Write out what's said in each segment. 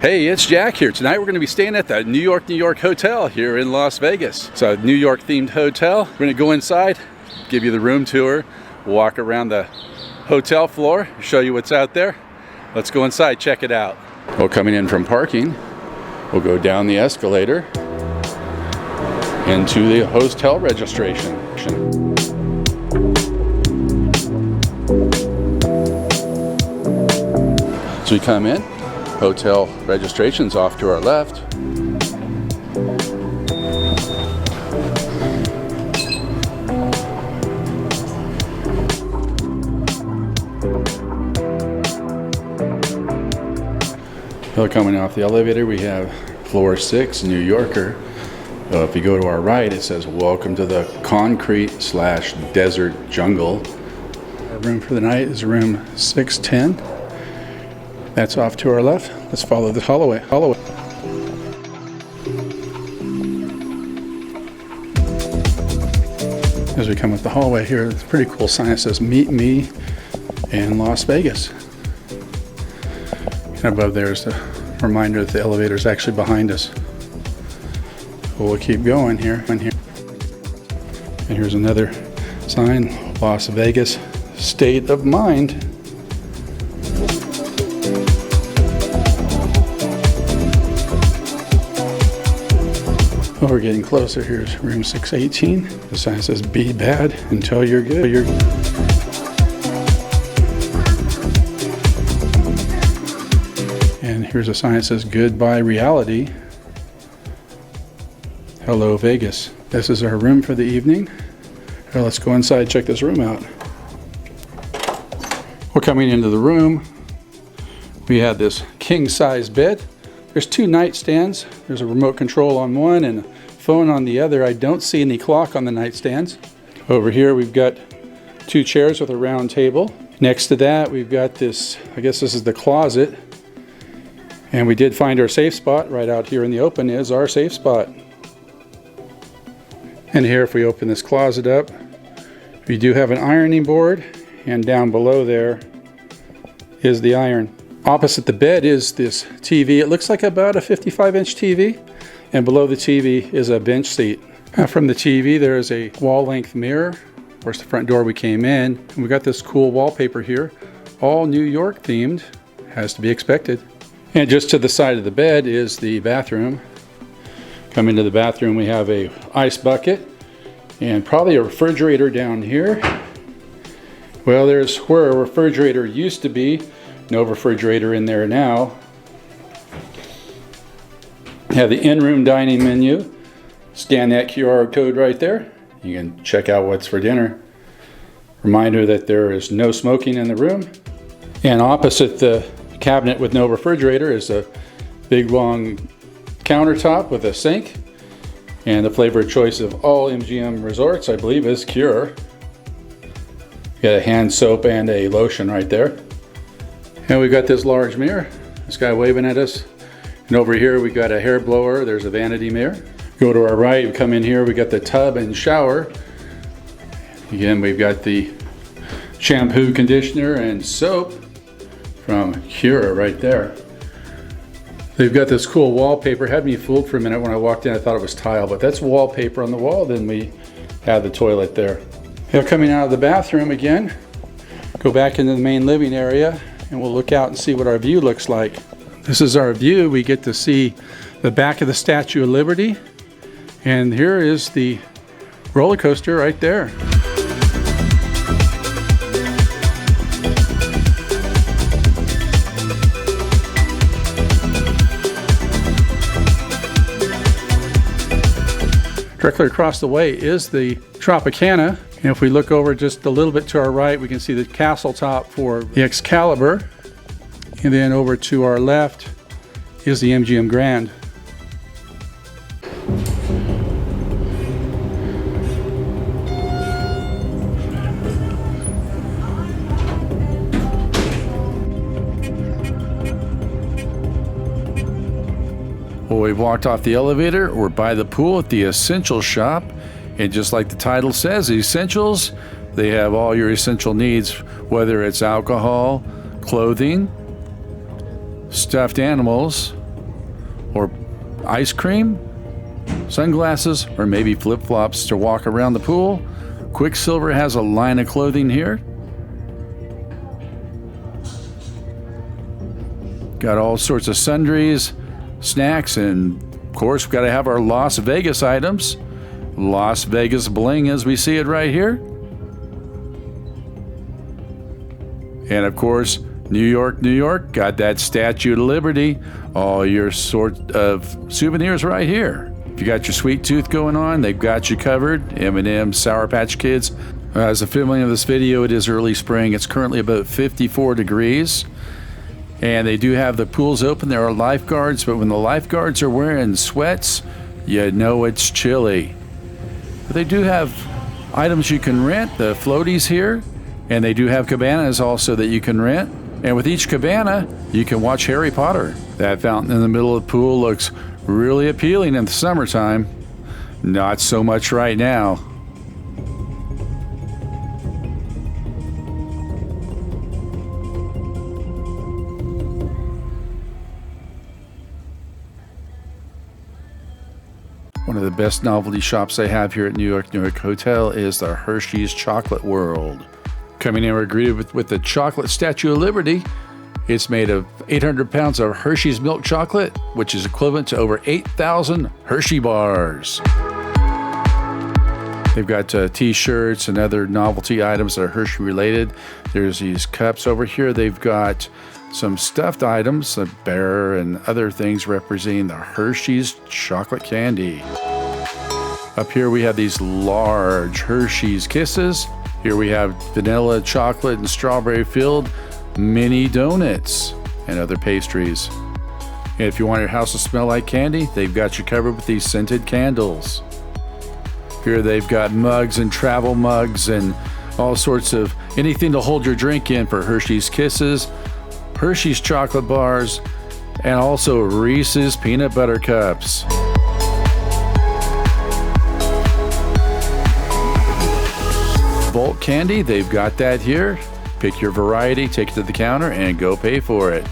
Hey, it's Jack here. Tonight we're going to be staying at the New York Hotel here in Las Vegas. It's a New York themed hotel. We're going to go inside, give you the room tour, walk around the hotel floor, show you what's out there. Let's go inside, check it out. Well, coming in from parking, we'll go down the escalator into the hotel registration. So we come in. Hotel registration's off to our left. So coming off the elevator, we have floor 6, New Yorker. If you go to our right, it says welcome to the concrete/desert jungle. Our room for the night is room 610. That's off to our left. Let's follow this hallway. As we come up the hallway here, it's a pretty cool sign that says "Meet me in Las Vegas." And above there is the reminder that the elevator is actually behind us. We'll keep going here. And here's another sign: Las Vegas State of Mind. Oh, we're getting closer. Here's room 618. The sign says "Be bad until you're good." And here's a sign that says "Goodbye reality. Hello Vegas." This is our room for the evening. Well, let's go inside and check this room out. We're coming into the room. We have this king-size bed. There's 2 nightstands. There's a remote control on one and a phone on the other. I don't see any clock on the nightstands. Over here we've got 2 chairs with a round table. Next to that we've got this, I guess this is the closet. And we did find our safe spot. Right out here in the open is our safe spot. And here, if we open this closet up, we do have an ironing board, and down below there is the iron. Opposite the bed is this TV. It looks like about a 55-inch TV, and below the TV is a bench seat. From the TV there is a wall-length mirror. Of course, the front door we came in, and we got this cool wallpaper here, all New York themed, has to be expected. And just to the side of the bed is the bathroom. Come into the bathroom, we have a ice bucket and probably a refrigerator down here. Well, there's where a refrigerator used to be. No refrigerator in there now. Have the in-room dining menu. Scan that QR code right there. You can check out what's for dinner. Reminder that there is no smoking in the room. And opposite the cabinet with no refrigerator is a big long countertop with a sink. And the flavor of choice of all MGM resorts, I believe, is Cure. Got a hand soap and a lotion right there. And we've got this large mirror, this guy waving at us. And over here we got a hair blower, there's a vanity mirror. Go to our right, we come in here, we got the tub and shower. Again, we've got the shampoo, conditioner, and soap from Cure right there. They've got this cool wallpaper. Had me fooled for a minute when I walked in, I thought it was tile, but that's wallpaper on the wall. Then we have the toilet there. Now coming out of the bathroom again, go back into the main living area, and we'll look out and see what our view looks like. This is our view. We get to see the back of the Statue of Liberty. And here is the roller coaster right there. Directly across the way is the Tropicana. And if we look over just a little bit to our right, we can see the castle top for the Excalibur. And then over to our left is the MGM Grand. Well, we've walked off the elevator. We're by the pool at the Essentials shop. And just like the title says, Essentials, they have all your essential needs, whether it's alcohol, clothing, stuffed animals, ice cream, sunglasses, or maybe flip-flops to walk around the pool. Quicksilver has a line of clothing here. Got all sorts of sundries, snacks, and of course we've got to have our Las Vegas items. Las Vegas bling as we see it right here. And of course, New York, New York, got that Statue of Liberty. All your sort of souvenirs right here. If you got your sweet tooth going on, they've got you covered. M&M's, Sour Patch Kids. As the filming of this video, it is early spring. It's currently about 54 degrees. And they do have the pools open. There are lifeguards, but when the lifeguards are wearing sweats, you know it's chilly. But they do have items you can rent, the floaties here. And they do have cabanas also that you can rent. And with each cabana, you can watch Harry Potter. That fountain in the middle of the pool looks really appealing in the summertime. Not so much right now. One of the best novelty shops they have here at New York Hotel is the Hershey's Chocolate World. Coming in, we're greeted with the chocolate Statue of Liberty. It's made of 800 pounds of Hershey's milk chocolate, which is equivalent to over 8,000 Hershey bars. They've got t-shirts and other novelty items that are Hershey related. There's these cups over here. They've got some stuffed items, a bear and other things representing the Hershey's chocolate candy. Up here we have these large Hershey's Kisses. Here we have vanilla, chocolate, and strawberry filled mini donuts and other pastries. And if you want your house to smell like candy, they've got you covered with these scented candles. Here they've got mugs and travel mugs and all sorts of anything to hold your drink in for Hershey's Kisses, Hershey's chocolate bars, and also Reese's peanut butter cups. Bulk candy, they've got that here. Pick your variety, take it to the counter, and go pay for it.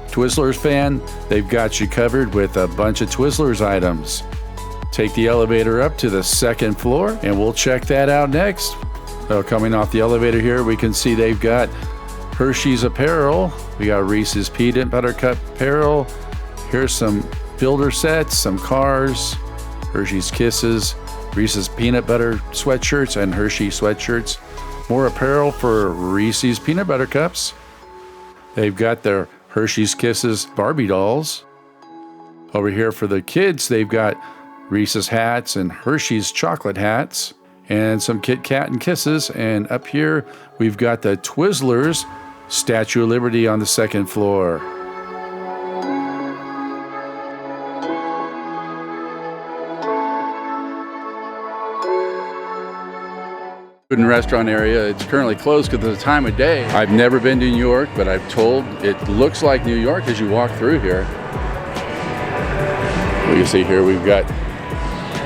Twizzlers fan, they've got you covered with a bunch of Twizzlers items. Take the elevator up to the second floor, and we'll check that out next. So coming off the elevator here, we can see they've got Hershey's apparel. We got Reese's peanut butter cup apparel. Here's some builder sets, some cars, Hershey's Kisses, Reese's peanut butter sweatshirts, and Hershey sweatshirts. More apparel for Reese's peanut butter cups. They've got their Hershey's Kisses Barbie dolls. Over here for the kids, they've got Reese's hats and Hershey's chocolate hats and some Kit Kat and Kisses. And up here, we've got the Twizzlers Statue of Liberty on the second floor. Food and restaurant area. It's currently closed because of the time of day. I've never been to New York, but I've told it looks like New York as you walk through here. Well, you see here we've got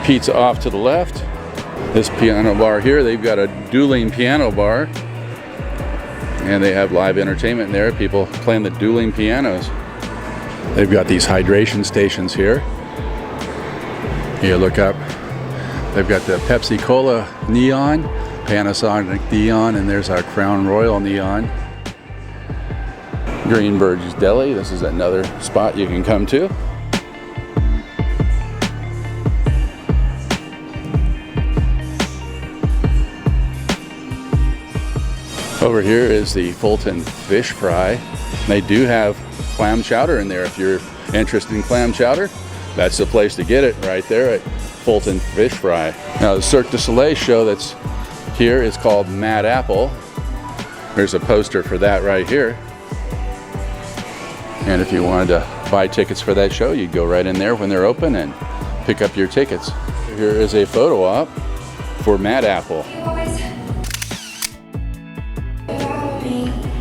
pizza off to the left. This piano bar here, they've got a dueling piano bar. And they have live entertainment in there, people playing the dueling pianos. They've got these hydration stations here. You look up, they've got the Pepsi Cola neon, Panasonic neon, and there's our Crown Royal neon. Greenberg's Deli, this is another spot you can come to. Over here is the Fulton Fish Fry. They do have clam chowder in there. If you're interested in clam chowder, that's the place to get it, right there at Fulton Fish Fry. Now the Cirque du Soleil show that's here is called Mad Apple. There's a poster for that right here. And if you wanted to buy tickets for that show, you'd go right in there when they're open and pick up your tickets. Here is a photo op for Mad Apple.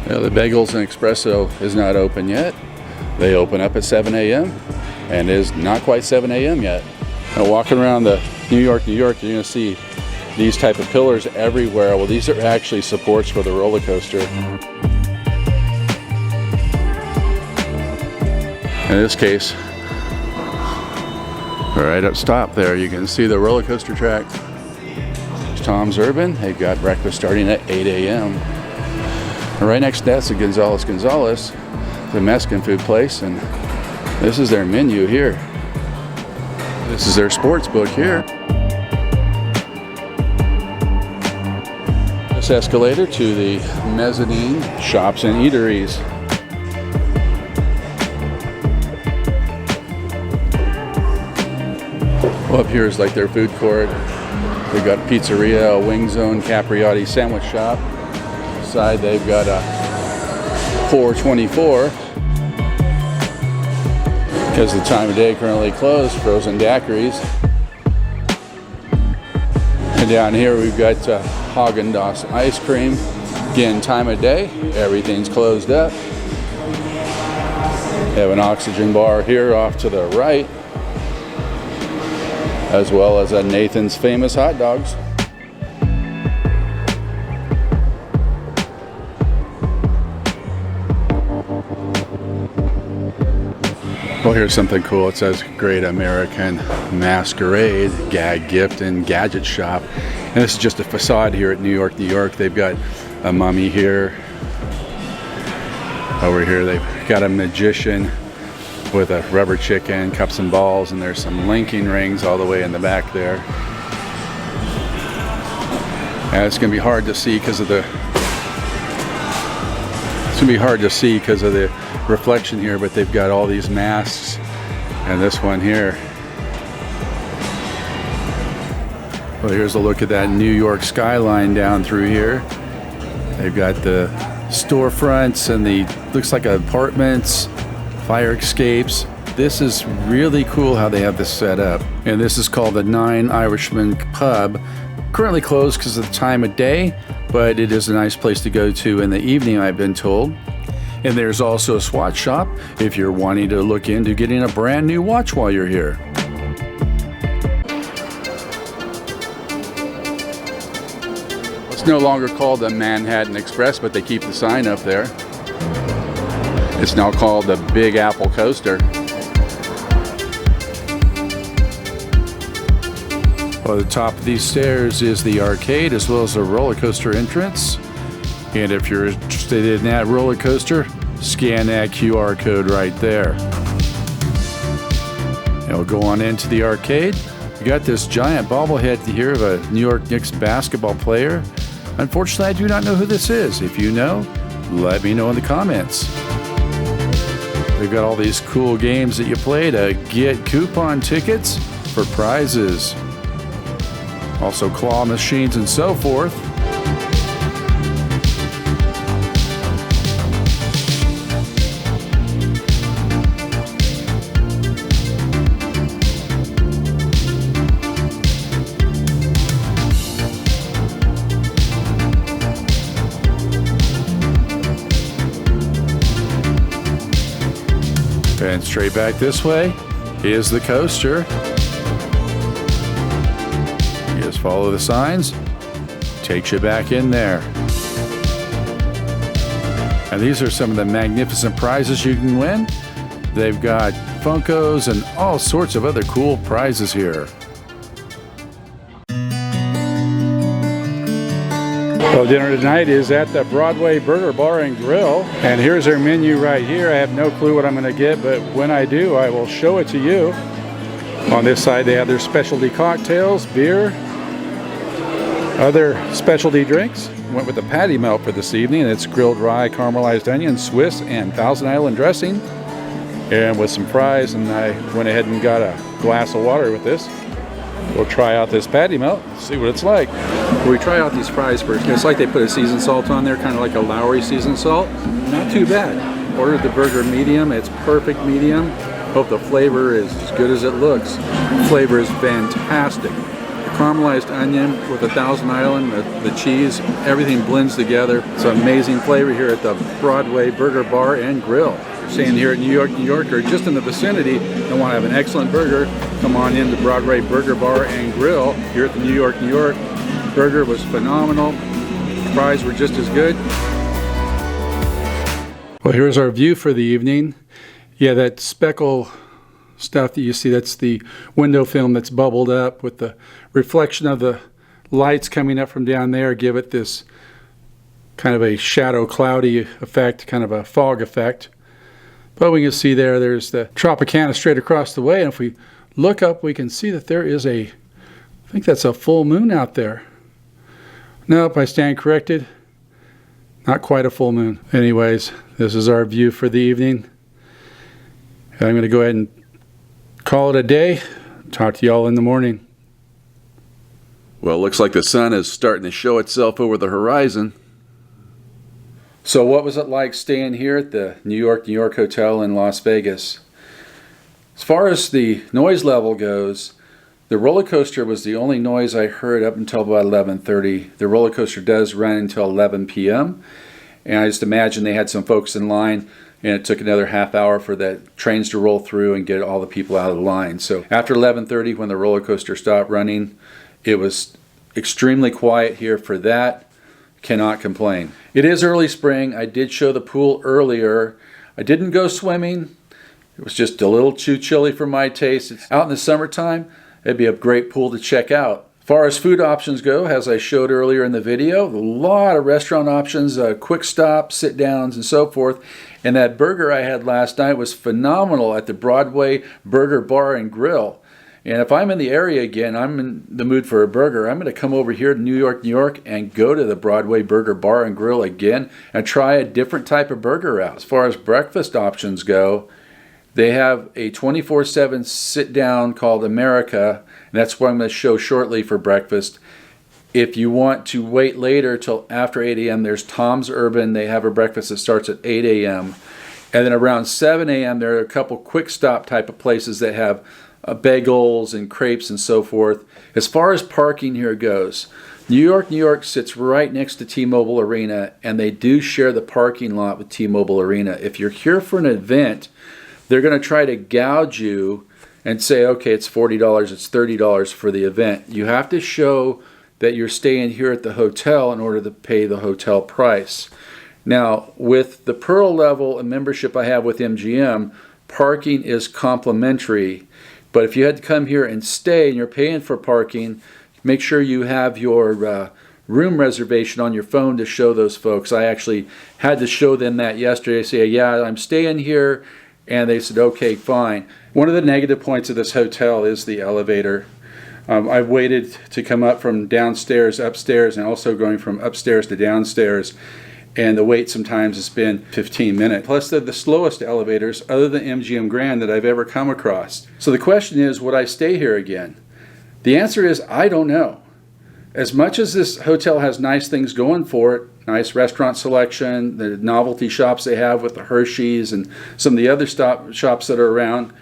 Now, the Bagels and Espresso is not open yet. They open up at 7 a.m. and is not quite 7 a.m. yet. Now, walking around the New York, you're going to see these type of pillars everywhere. Well, these are actually supports for the roller coaster. In this case, Right up top there, you can see the roller coaster track. There's Tom's Urban. They've got breakfast starting at 8 a.m. Right next to that's the Gonzalez, the Mexican food place, and this is their menu here. This is their sports book here. This escalator to the Mezzanine shops and eateries. Well, up here is like their food court. They've got pizzeria, a wing zone, capriotti sandwich shop. Side they've got a 424. Because the time of day currently closed, frozen daiquiris. And down here we've got Haagen-Dazs ice cream. Again, time of day, everything's closed up. They have an oxygen bar here off to the right, as well as a Nathan's Famous hot dogs. Well, here's something cool. It says Great American Masquerade Gag Gift and Gadget Shop. And this is just a facade here at New York, New York. They've got a mummy here. Over here they've got a magician with a rubber chicken, cups and balls, and there's some linking rings all the way in the back there. And it's gonna be hard to see because of the reflection here, but they've got all these masks, and this one here. Well, here's a look at that New York skyline down through here. They've got the storefronts and the looks like apartments, fire escapes. This is really cool how they have this set up. And this is called the Nine Irishman Pub. Currently closed because of the time of day, but it is a nice place to go to in the evening, I've been told. And there's also a SWAT shop if you're wanting to look into getting a brand new watch while you're here. It's no longer called the Manhattan Express, but they keep the sign up there. It's now called the Big Apple Coaster. Well, at the top of these stairs is the arcade as well as the roller coaster entrance. And if you're interested in that roller coaster, scan that QR code right there. And we'll go on into the arcade. We got this giant bobblehead here of a New York Knicks basketball player. Unfortunately, I do not know who this is. If you know, let me know in the comments. They've got all these cool games that you play to get coupon tickets for prizes. Also claw machines and so forth. And straight back this way is the coaster. You just follow the signs, takes you back in there. And these are some of the magnificent prizes you can win. They've got Funkos and all sorts of other cool prizes here. Well, dinner tonight is at the Broadway Burger Bar and Grill, and here's our menu right here. I have no clue what I'm going to get, but when I do, I will show it to you. On this side, they have their specialty cocktails, beer, other specialty drinks. Went with the patty melt for this evening. It's grilled rye, caramelized onion, Swiss, and Thousand Island dressing, and with some fries. And I went ahead and got a glass of water with this. We'll try out this patty melt, see what it's like. We try out these fries first. It's like they put a seasoned salt on there, kind of like a Lowry seasoned salt. Not too bad. Ordered the burger medium. It's perfect medium. Hope the flavor is as good as it looks. Flavor is fantastic. The caramelized onion with the Thousand Island, the cheese, everything blends together. It's an amazing flavor here at the Broadway Burger Bar and Grill. Staying here at New York, New York, or just in the vicinity and want to have an excellent burger, come on in to Broadway Burger Bar and Grill here at the New York, New York. Burger was phenomenal. Fries were just as good. Well, here's our view for the evening. Yeah, that speckle stuff that you see, that's the window film that's bubbled up with the reflection of the lights coming up from down there, give it this kind of a shadow cloudy effect, kind of a fog effect. But we can see there's the Tropicana straight across the way, and if we look up we can see that there is I think that's a full moon out there. Nope, I stand corrected. Not quite a full moon. Anyways, this is our view for the evening. I'm going to go ahead and call it a day. Talk to y'all in the morning. Well, it looks like the sun is starting to show itself over the horizon. So what was it like staying here at the New York Hotel in Las Vegas? As far as the noise level goes, the roller coaster was the only noise I heard up until about 11:30. The roller coaster does run until 11 p.m. And I just imagine they had some folks in line, and it took another half hour for the trains to roll through and get all the people out of the line. So after 11:30, when the roller coaster stopped running, it was extremely quiet here for that. Cannot complain. It is early spring. I did show the pool earlier. I didn't go swimming. It was just a little too chilly for my taste. It's out in the summertime. It'd be a great pool to check out. As far as food options go, as I showed earlier in the video, a lot of restaurant options, quick stop, sit downs, and so forth. And that burger I had last night was phenomenal at the Broadway Burger Bar and Grill. And if I'm in the area again, I'm in the mood for a burger, I'm going to come over here to New York, and go to the Broadway Burger Bar and Grill again and try a different type of burger out. As far as breakfast options go, they have a 24/7 sit-down called America, and that's what I'm going to show shortly for breakfast. If you want to wait later till after 8 a.m., there's Tom's Urban. They have a breakfast that starts at 8 a.m. And then around 7 a.m., there are a couple quick stop type of places that have bagels and crepes and so forth. As far as parking here goes, New York sits right next to T-Mobile Arena, and they do share the parking lot with T-Mobile Arena. If you're here for an event, they're going to try to gouge you and say, okay, it's $40, it's $30 for the event. You have to show that you're staying here at the hotel in order to pay the hotel price. Now, with the Pearl level and membership I have with MGM, parking is complimentary. But if you had to come here and stay and you're paying for parking, make sure you have your room reservation on your phone to show those folks. I actually had to show them that yesterday. Say, yeah, I'm staying here. And they said, okay, fine. One of the negative points of this hotel is the elevator. I've waited to come up from downstairs, upstairs, and also going from upstairs to downstairs. And the wait sometimes has been 15 minutes. Plus, they're the slowest elevators other than MGM Grand that I've ever come across. So the question is, would I stay here again? The answer is, I don't know. As much as this hotel has nice things going for it, nice restaurant selection, the novelty shops they have with the Hershey's and some of the other shops that are around,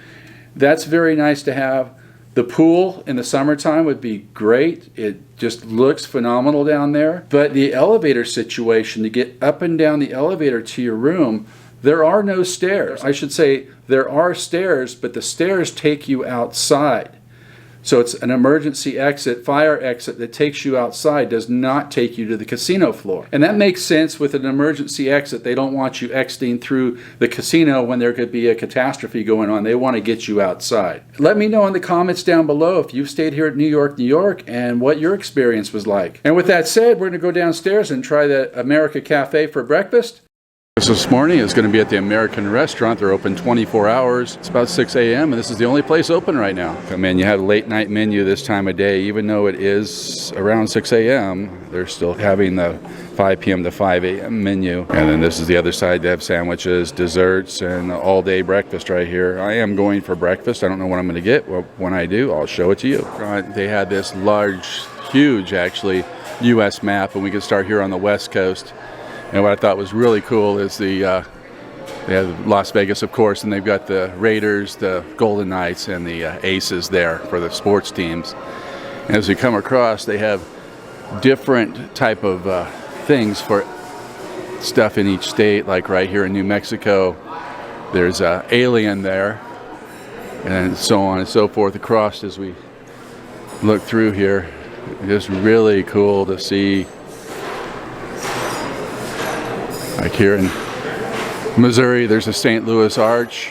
that's very nice to have. The pool in the summertime would be great. It just looks phenomenal down there. But the elevator situation, to get up and down the elevator to your room, there are no stairs. I should say there are stairs, but the stairs take you outside. So it's an emergency exit, fire exit that takes you outside, does not take you to the casino floor. And that makes sense with an emergency exit. They don't want you exiting through the casino when there could be a catastrophe going on. They want to get you outside. Let me know in the comments down below if you've stayed here at New York, and what your experience was like. And with that said, we're going to go downstairs and try the America Cafe for breakfast. This morning is going to be at the American Restaurant. They're open 24 hours. It's about 6 a.m. and this is the only place open right now. Come in, you have a late night menu this time of day. Even though it is around 6 a.m., they're still having the 5 p.m. to 5 a.m. menu. And then this is the other side. They have sandwiches, desserts, and all-day breakfast right here. I am going for breakfast. I don't know what I'm going to get. Well, when I do, I'll show it to you. They had this large, huge, actually, U.S. map, and we can start here on the West Coast. And what I thought was really cool is they have Las Vegas, of course, and they've got the Raiders, the Golden Knights, and the Aces there for the sports teams. And as we come across, they have different type of things for stuff in each state. Like right here in New Mexico, there's Alien there, and so on and so forth across as we look through here. Just really cool to see. Like here in Missouri, there's a St. Louis Arch.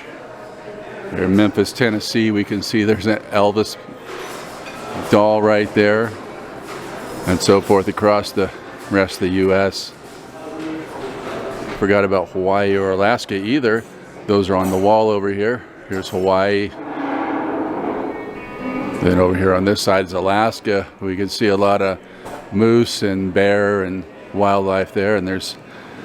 Here in Memphis, Tennessee, we can see there's an Elvis doll right there, and so forth across the rest of the U.S. Forgot about Hawaii or Alaska either. Those are on the wall over here. Here's Hawaii. Then over here on this side is Alaska. We can see a lot of moose and bear and wildlife there, and there's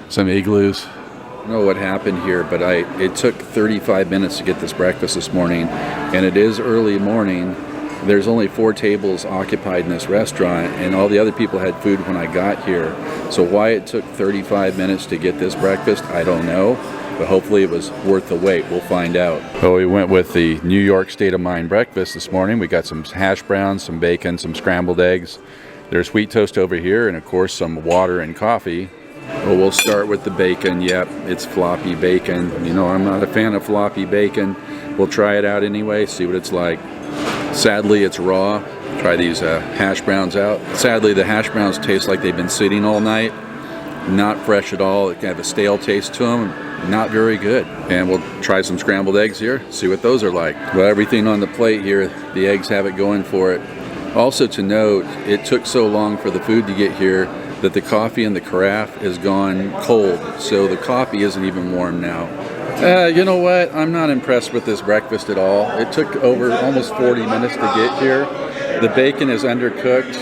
some igloos. I don't know what happened here, but it took 35 minutes to get this breakfast this morning, and it is early morning. There's only 4 tables occupied in this restaurant, and all the other people had food when I got here. So why it took 35 minutes to get this breakfast, I don't know, but hopefully it was worth the wait. We'll find out. Well, we went with the New York State of Mind breakfast this morning. We got some hash browns, some bacon, some scrambled eggs. There's wheat toast over here, and of course some water and coffee. Well, we'll start with the bacon. Yep, it's floppy bacon. You know, I'm not a fan of floppy bacon. We'll try it out anyway, see what it's like. Sadly, it's raw. Try these hash browns out. Sadly, the hash browns taste like they've been sitting all night. Not fresh at all. They have a stale taste to them. Not very good. And we'll try some scrambled eggs here, see what those are like. Well, everything on the plate here, the eggs have it going for it. Also to note, it took so long for the food to get here that the coffee in the carafe is gone cold. So the coffee isn't even warm now. You know what? I'm not impressed with this breakfast at all. It took over almost 40 minutes to get here. The bacon is undercooked.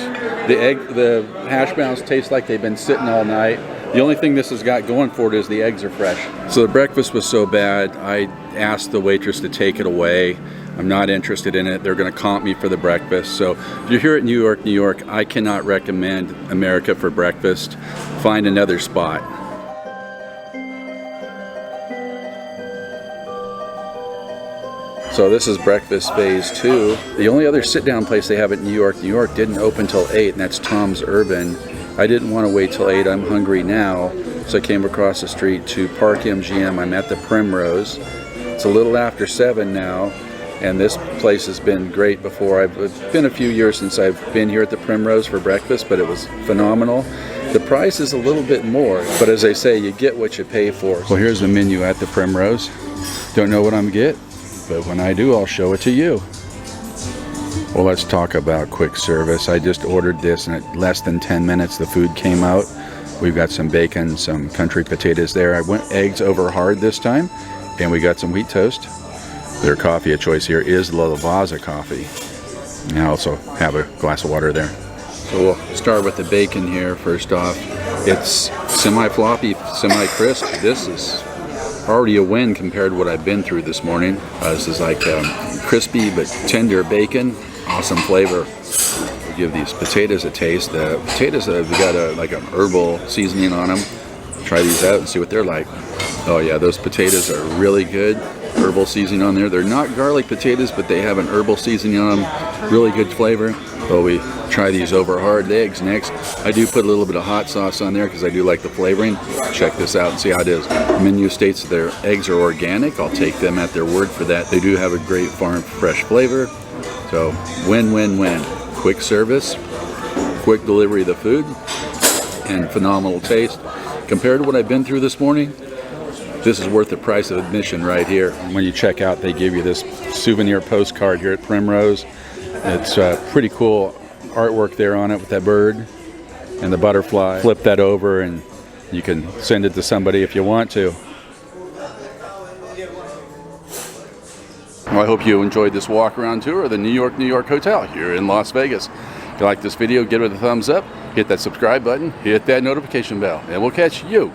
The hash browns taste like they've been sitting all night. The only thing this has got going for it is the eggs are fresh. So the breakfast was so bad, I asked the waitress to take it away. I'm not interested in it. They're going to comp me for the breakfast. So if you're here at New York, I cannot recommend America for breakfast. Find another spot. So this is breakfast phase 2. The only other sit-down place they have at New York didn't open till 8, and that's Tom's Urban. I didn't want to wait till 8. I'm hungry now, so I came across the street to Park MGM. I'm at the Primrose. It's a little after 7 now, and this place has been great before. It's been a few years since I've been here at the Primrose for breakfast, but it was phenomenal. The price is a little bit more, but as they say, you get what you pay for. Well, here's the menu at the Primrose. Don't know what I'm getting, but when I do, I'll show it to you. Well, let's talk about quick service. I just ordered this, and in less than 10 minutes, the food came out. We've got some bacon, some country potatoes there. I went eggs over hard this time, and we got some wheat toast. Their coffee of choice here is Lavazza coffee. And I also have a glass of water there. So we'll start with the bacon here. First off, it's semi-floppy, semi-crisp. This is already a win compared to what I've been through this morning. This is like crispy but tender bacon. Awesome flavor. We'll give these potatoes a taste. The potatoes have got like an herbal seasoning on them. Try these out and see what they're like. Oh yeah, those potatoes are really good. Herbal seasoning on there. They're not garlic potatoes, but they have an herbal seasoning on them. Really good flavor. Well, we try these over hard eggs next. I do put a little bit of hot sauce on there because I do like the flavoring. Check this out and see how it is. The menu states their eggs are organic. I'll take them at their word for that. They do have a great farm fresh flavor. So win, win, win. Quick service, quick delivery of the food, and phenomenal taste. Compared to what I've been through this morning, this is worth the price of admission right here. When you check out, they give you this souvenir postcard here at Primrose. It's pretty cool artwork there on it with that bird and the butterfly. Flip that over and you can send it to somebody if you want to. Well, I hope you enjoyed this walk around tour of the New York Hotel here in Las Vegas. If you like this video, give it a thumbs up, hit that subscribe button, hit that notification bell, and we'll catch you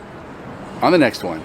on the next one.